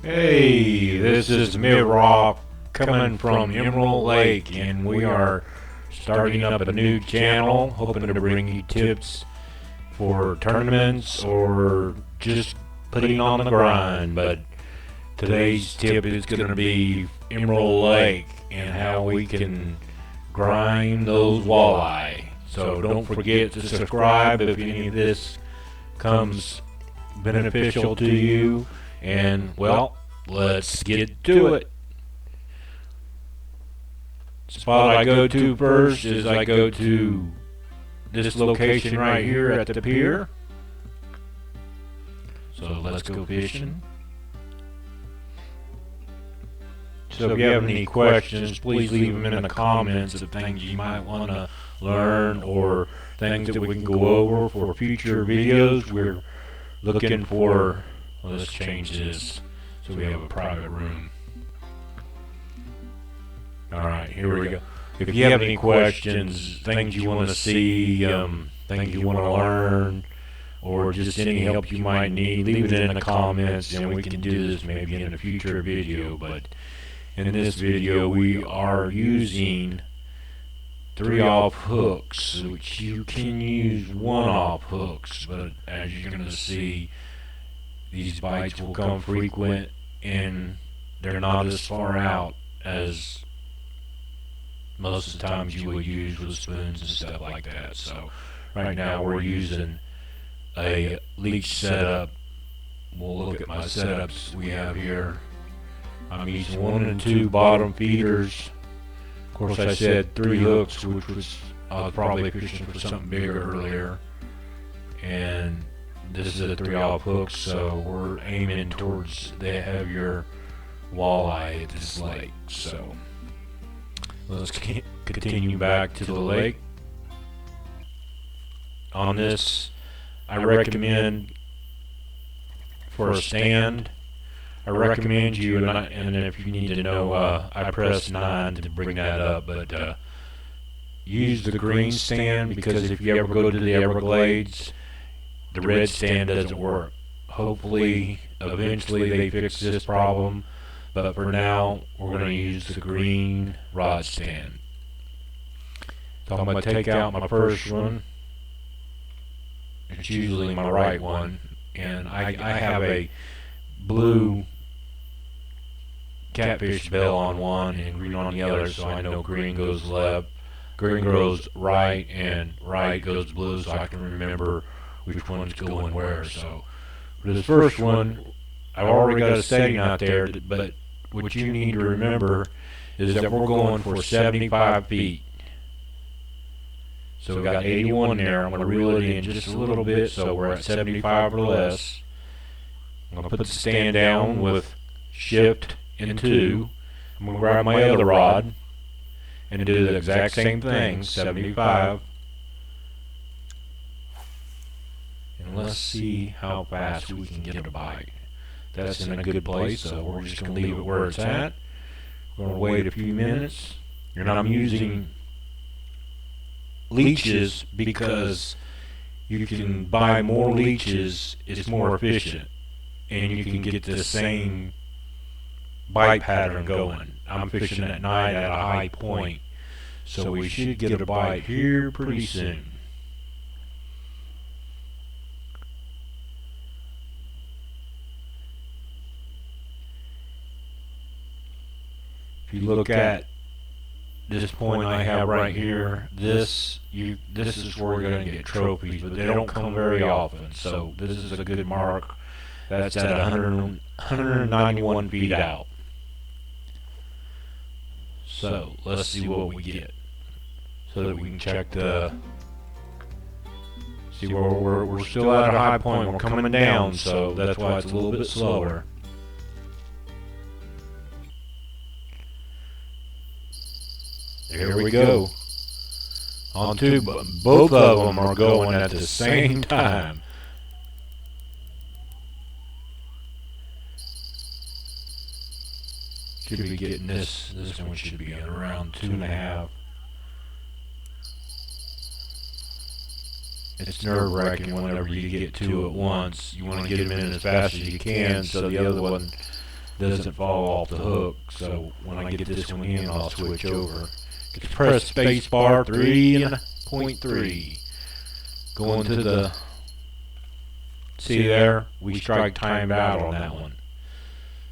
Hey, this is Mid-Rock coming from Emerald Lake, and we are starting up a new channel, hoping to bring you tips for tournaments or just putting on the grind. But today's tip is going to be Emerald Lake and how we can grind those walleye. So don't forget to subscribe if any of this comes beneficial to you. And, well, let's get to it. Spot I go to first is I go to this location right here at the pier. So let's go fishing. So if you have any questions, please leave them in the comments of things you might want to learn or things that we can go over for future videos. We're looking for, let's change this so we have a private room. Alright, here we go. If you have any questions, things you want to see, things you want to learn, or just any help you might need, leave it in the comments and we can do this maybe in a future video. But in this video we are using 3-off hooks, which you can use 1-off hooks, but as you're going to see, these bites will come frequent and they're not as far out as most of the times you would use with spoons and stuff like that. So right now we're using a leech setup. We'll look at my setups we have here. I'm using 1 and 2 bottom feeders. Of course I said 3 hooks, which was I was probably fishing for something bigger earlier. And this is a 3-off hook, so we're aiming towards the heavier walleye at this lake. So let's continue back to the lake. On this, I recommend for a stand, I recommend you, and if you need to know, I press 9 to bring that up, but use the green stand, because if you ever go to the Everglades, the red stand doesn't work. Hopefully, eventually they fix this problem, but for now, we're going to use the green rod stand. So I'm going to take out my first one. It's usually my right one, and I have a blue catfish bell on one and green on the other, so I know green goes left, green goes right, and right goes blue, so I can remember which one's going where. So for this first one, I've already got a setting out there, but what you need to remember is that we're going for 75 feet. So we've got 81 there. I'm going to reel it in just a little bit, so we're at 75 or less. I'm going to put the stand down with shift and 2. I'm going to grab my other rod and do the exact same thing, 75. And let's see how fast we can get a bite. That's in a good place, so we're just going to leave it where it's at. We're going to wait a few minutes. And I'm using leeches because you can buy more leeches, it's more efficient, and you can get the same bite pattern going. I'm fishing at night at a high point, so we should get a bite here pretty soon. If you look at this point I have right here, this is where you're going to get trophies, but they don't come very often. So this is a good mark. That's at 191 feet out. So let's see what we get, so that we can check the. See where we're still at a high point. We're coming down, so that's why it's a little bit slower. Here we go. On 2, both of them are going at the same time. Should be getting this one should be at around 2.5. It's nerve-wracking whenever you get 2 at once. You want to get them in as fast as you can, so the other one doesn't fall off the hook. So when I get this one in, I'll switch over. Just press space bar 3.3. Going to the, see there, we strike timed out on that one.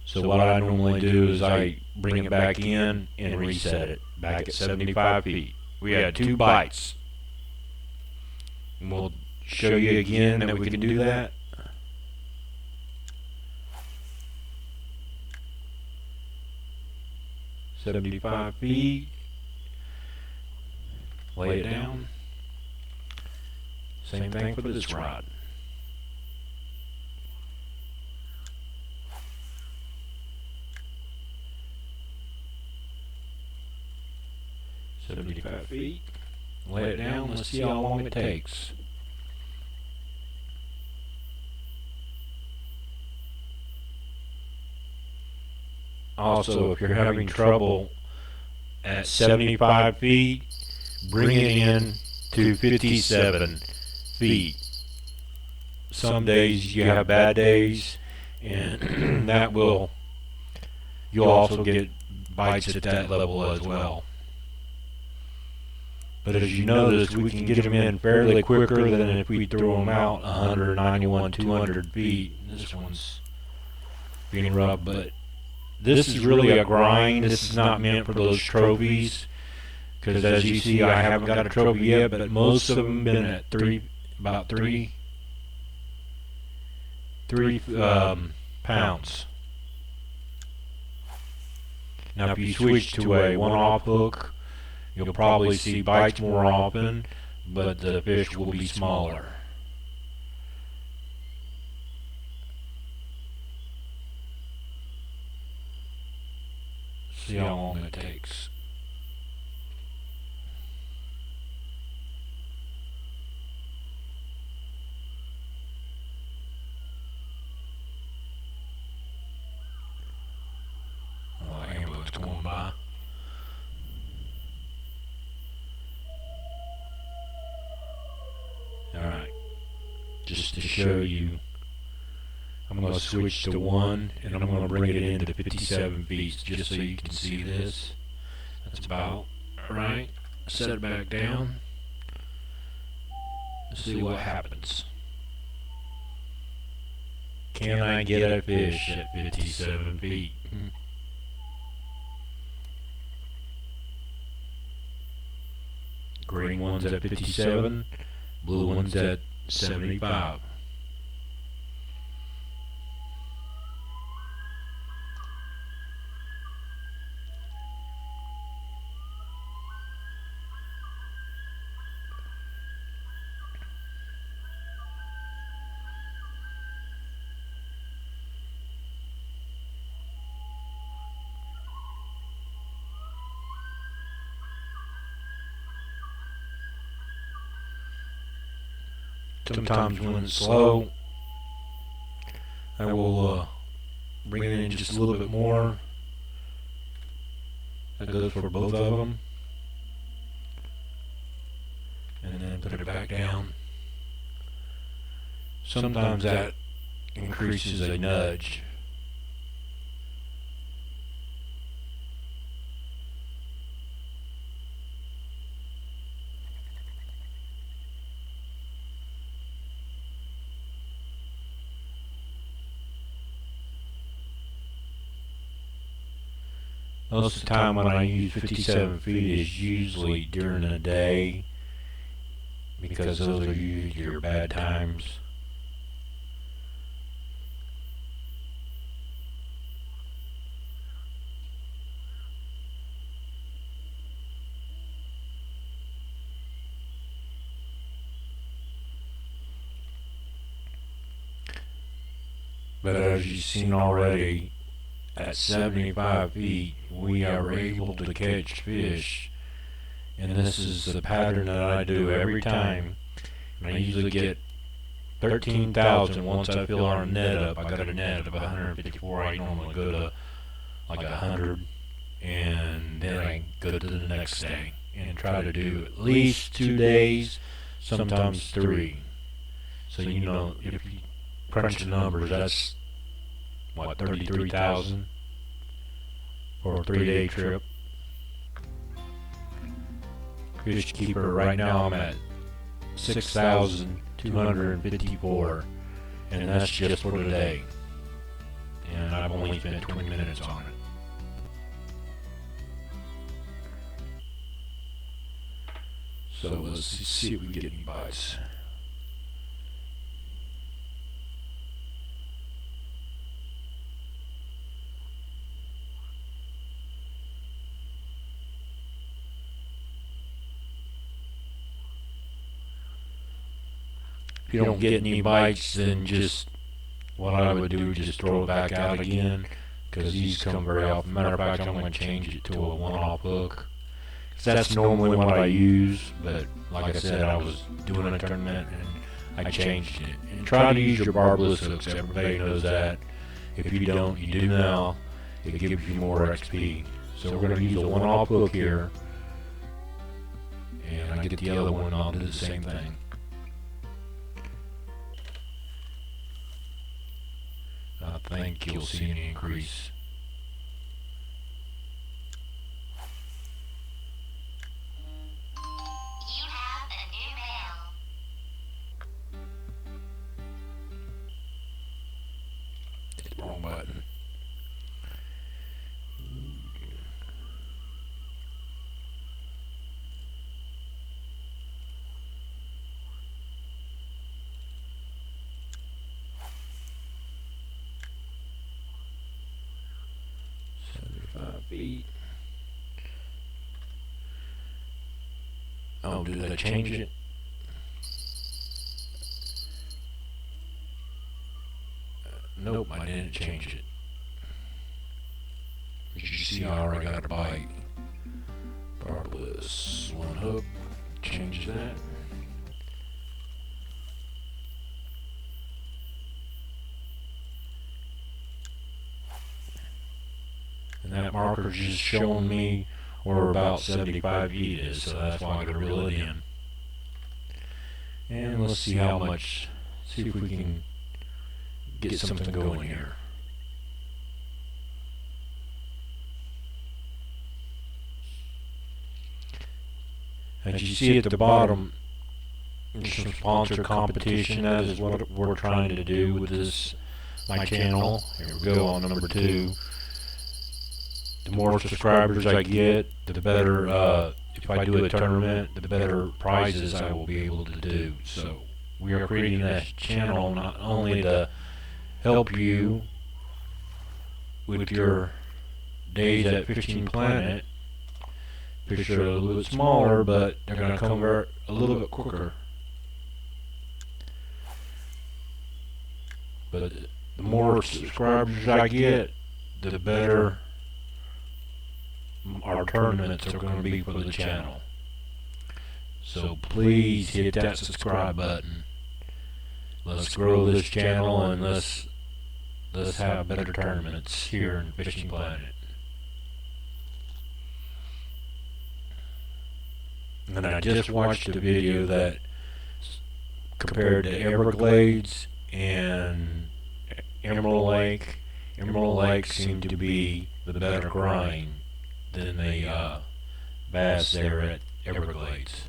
So what I normally do is I bring it back in and reset it back at 75 feet. We had 2 bites. And we'll show you again that we can do that. $75 feet. Lay it down. Same thing for this rod. $75 feet. Lay it down. Let's see how long it takes. Also, if you're having trouble at 75 feet, bring it in to 57 feet. Some days you have bad days, and that will, you'll also get bites at that level as well. But as you notice, we can get them in fairly quicker than if we throw them out 191, 200 feet. This one's being rubbed, but this is really a grind. This is not meant for those trophies, because as you see, I haven't got a trophy yet, but most of them been at about three pounds. Now if you switch to a one-off hook, you'll probably see bites more often, but the fish will be smaller. See how long it takes. Oh, the ambulance going by. Alright, just to show you, I'm going to switch to 1, and I'm going to bring it into 57 feet just so you can see this. That's about right. Set it back down. Let's see what happens. Can I get a fish at 57 feet? Green one's at 57, blue one's at 75. Sometimes when it's slow, I will bring it in just a little bit more. That goes for both of them. And then put it back down. Sometimes that increases a nudge. Most of the time when I use 57 feet is usually during the day, because those are usually your bad times. But as you've seen already, at 75 feet, we are able to catch fish. And this is the pattern that I do every time. And I usually get 13,000 once I fill our net up. I got a net of 154. I normally go to like 100. And then I go to the next day and try to do at least 2 days, sometimes 3. So you know, if you crunch the numbers, that's what, 33,000? for a 3-day trip. Fish keeper, right now I'm at 6,254, and that's just for today. And I've only spent 20 minutes on it. So let's see if we get any bites. If you don't get any bites, then just what I would do is just throw it back out again, because these come very often. Matter of fact, I'm going to change it to a one-off hook. That's normally what I use, but like I said, I was doing a tournament and I changed it. And try to use your barbless hooks. Everybody knows that. If you don't, you do now. It gives you more XP. So we're going to use a one-off hook here, and I get the other one, I'll do the same thing. I think you'll see an increase. You have a new mail. Hit the wrong button. Feet. Oh, did I change it? Nope, I didn't change it. As you see, I already got a bite. Barbless, one hook. Change that. And that marker's just showing me where about 75 feet is, so that's why I gotta reel it in. And let's see how much, see if we can get something going here. As you see at the bottom, there's some sponsor competition. That is what we're trying to do with this, my channel. Here we go on number 2. The more subscribers I get, the better, if I do a tournament, the better prizes I will be able to do. So we are creating this channel not only to help you with your days at Fishing Planet. Fish are a little bit smaller, but they're going to come a little bit quicker. But the more subscribers I get, the better our tournaments are going to be for the channel. So please hit that subscribe button. Let's grow this channel, and let's have better tournaments here in Fishing Planet. And I just watched a video that compared to Everglades and Emerald Lake. Emerald Lake seemed to be the better grind than the bass there at Everglades.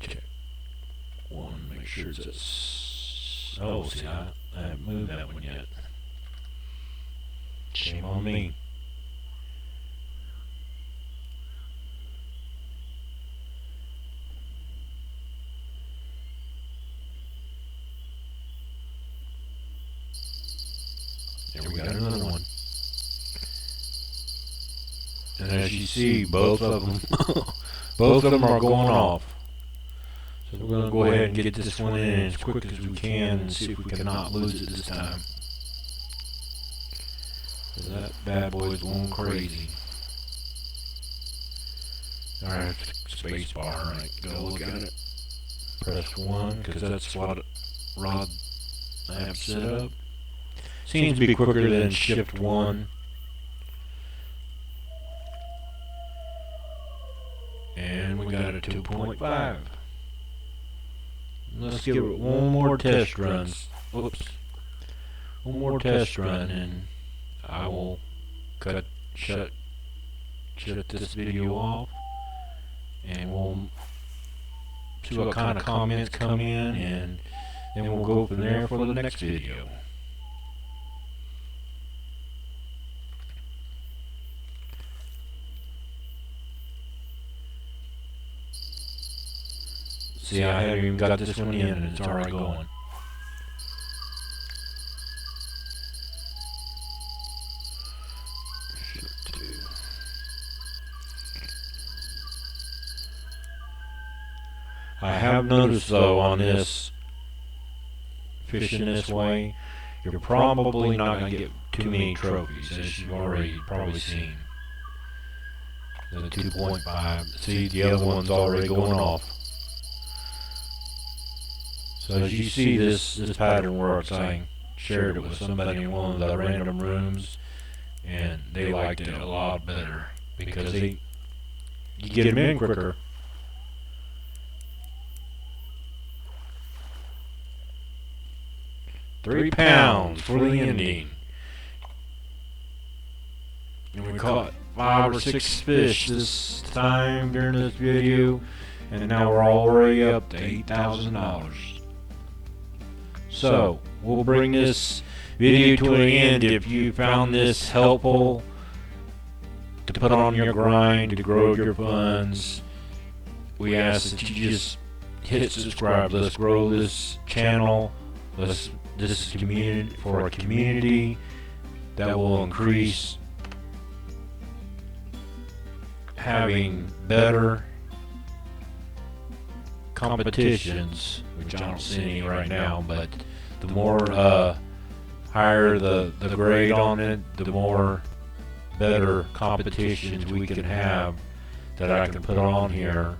Check one, make sure it's oh, see, I haven't moved that one yet. Shame on me. There we got another one. And as you see, both of them are going off. So we're going to go ahead and get this one in as quick as we can and see if we cannot lose it this time. So that bad boy is going crazy. Alright, space bar, right, go look at it. Press 1, because that's what rod I have set up. Seems to be quicker than shift 1. And we got it a 2.5. Let's give it one more test run. Whoops. One more test run, and I will shut this video off, and we'll see what kind of comments come in, and then we'll go from there for the next video. See, I haven't even got this one in, and it's already going. I have noticed, though, on this, fishing this way, you're probably not going to get too many trophies, as you've already probably seen. The 2.5. See, the other one's already going off. So as you see this pattern works, I shared it with somebody in one of the random rooms, and they liked it a lot better because you get them in quicker. £3 for the ending. And we caught 5 or 6 fish this time during this video, and now we're already up to $8,000. So, we'll bring this video to an end. If you found this helpful to put on your grind to grow your funds, we ask that you just hit subscribe. Let's grow this channel. This is community for a community that will increase having better competitions, which I don't see any right now, but the more higher the grade on it, the more better competitions we can have that I can put on here.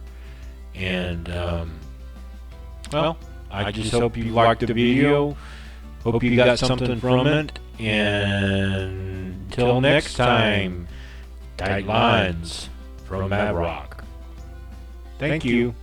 And well, I just hope you liked the video. Hope you got something from it. And until next time, tight lines from Mad Rock. Thank you.